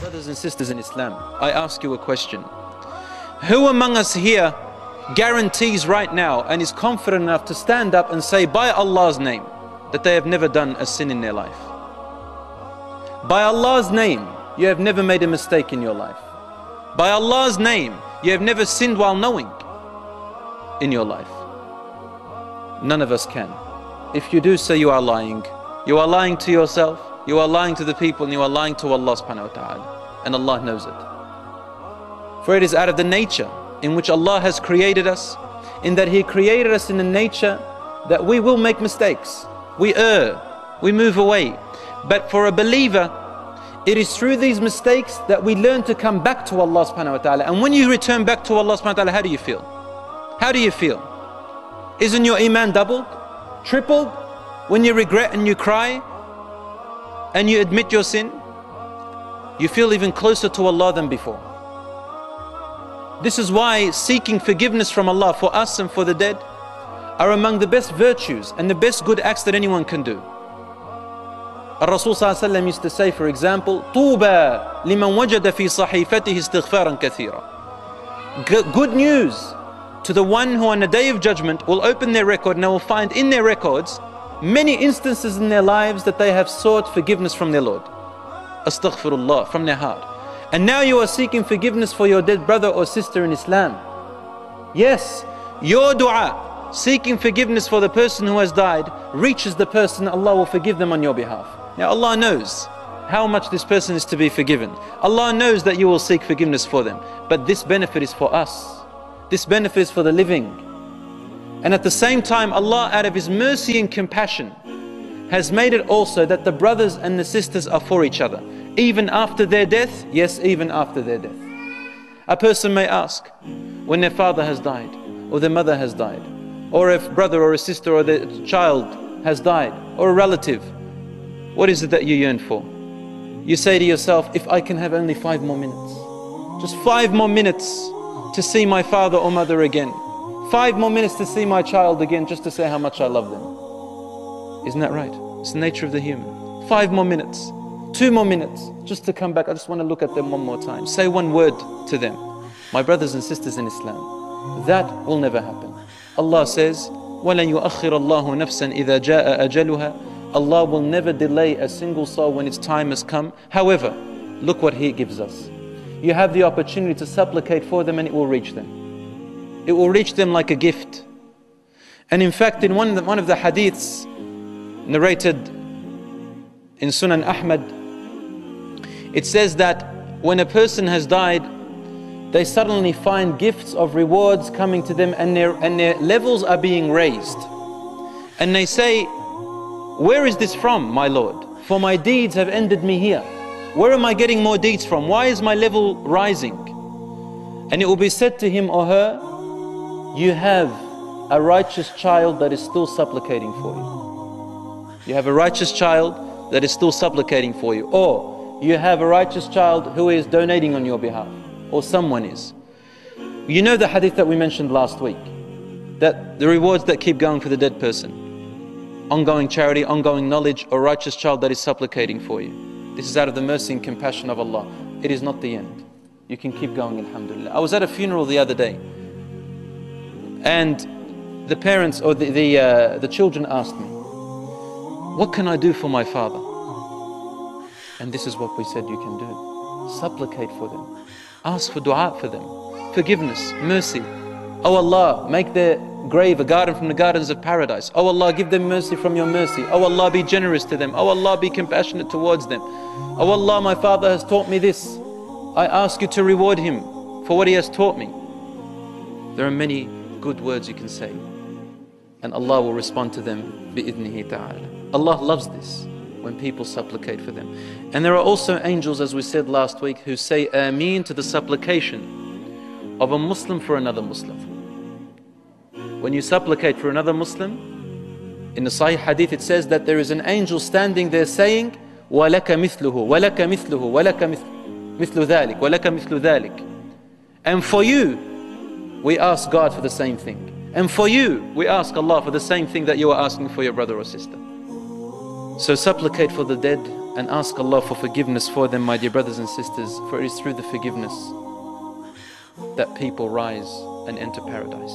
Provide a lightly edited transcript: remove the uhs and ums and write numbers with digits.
Brothers and sisters in Islam, I ask you a question. Who among us here guarantees right now and is confident enough to stand up and say by Allah's name that they have never done a sin in their life? By Allah's name, you have never made a mistake in your life. By Allah's name, you have never sinned while knowing in your life. None of us can. If you do so, you are lying. You are lying to yourself, you are lying to the people, and you are lying to Allah subhanahu wa ta'ala. And Allah knows it. For it is out of the nature in which Allah has created us, in that He created us in the nature that we will make mistakes. We err, we move away. But for a believer, it is through these mistakes that we learn to come back to Allah subhanahu wa ta'ala. And when you return back to Allah subhanahu wa ta'ala, how do you feel? How do you feel? Isn't your iman doubled? Tripled? When you regret and you cry and you admit your sin, you feel even closer to Allah than before. This is why seeking forgiveness from Allah for us and for the dead are among the best virtues and the best good acts that anyone can do. Rasul ﷺ used to say, for example, طُوبَى لِمَنْ وَجَدَ فِي صَحِيفَتِهِ اسْتِغْفَارًا كَثِيرًا. Good news to the one who on the day of judgment will open their record and they will find in their records many instances in their lives that they have sought forgiveness from their Lord. Astaghfirullah, from their heart. And now you are seeking forgiveness for your dead brother or sister in Islam. Yes, your dua, seeking forgiveness for the person who has died, reaches the person, Allah will forgive them on your behalf. Now Allah knows how much this person is to be forgiven. Allah knows that you will seek forgiveness for them. But this benefit is for us. This benefit is for the living. And at the same time, Allah, out of His mercy and compassion, has made it also that the brothers and the sisters are for each other. Even after their death, yes, even after their death. A person may ask, when their father has died, or their mother has died, or if brother or a sister or their child has died, or a relative, what is it that you yearn for? You say to yourself, if I can have only 5 more minutes, just 5 more minutes to see my father or mother again, 5 more minutes to see my child again, just to say how much I love them. Isn't that right? It's the nature of the human. 5 more minutes, 2 more minutes, just to come back. I just want to look at them one more time. Say one word to them. My brothers and sisters in Islam, that will never happen. Allah says, وَلَنْ يُؤَخِّرَ اللَّهُ نَفْسًا إِذَا جَاءَ أَجَلُهَا. Allah will never delay a single soul when its time has come. However, look what He gives us. You have the opportunity to supplicate for them and it will reach them. It will reach them like a gift. And in fact, in one of the hadiths narrated in Sunan Ahmad, it says that when a person has died, they suddenly find gifts of rewards coming to them, and their levels are being raised. And they say, where is this from, my Lord? For my deeds have ended me here. Where am I getting more deeds from? Why is my level rising? And it will be said to him or her, you have a righteous child that is still supplicating for you. You have a righteous child that is still supplicating for you. Or you have a righteous child who is donating on your behalf. Or someone is. You know the hadith that we mentioned last week, that the rewards that keep going for the dead person, ongoing charity, ongoing knowledge, or righteous child that is supplicating for you. This is out of the mercy and compassion of Allah. It is not the end. You can keep going, alhamdulillah. I was at a funeral the other day, and the parents or the children asked me, what can I do for my father? And this is what we said you can do. Supplicate for them. Ask for dua for them. Forgiveness, mercy. Oh Allah, make their grave a garden from the gardens of paradise. Oh Allah, give them mercy from your mercy. Oh Allah, be generous to them. Oh Allah, be compassionate towards them. Oh Allah, my father has taught me this. I ask you to reward him for what he has taught me. There are many good words you can say, and Allah will respond to them bi'idhnihi ta'ala. Allah loves this, when people supplicate for them. And there are also angels, as we said last week, who say Ameen to the supplication of a Muslim for another Muslim. When you supplicate for another Muslim, in the Sahih Hadith it says that there is an angel standing there saying, وَلَكَ مِثْلُهُ وَلَكَ مِثْلُهُ وَلَكَ مِثْلُ ذَلِكَ وَلَكَ مِثْلُ ذَلِكَ. And for you, we ask God for the same thing. And for you, we ask Allah for the same thing that you are asking for your brother or sister. So supplicate for the dead, and ask Allah for forgiveness for them, my dear brothers and sisters, for it is through the forgiveness that people rise and enter paradise.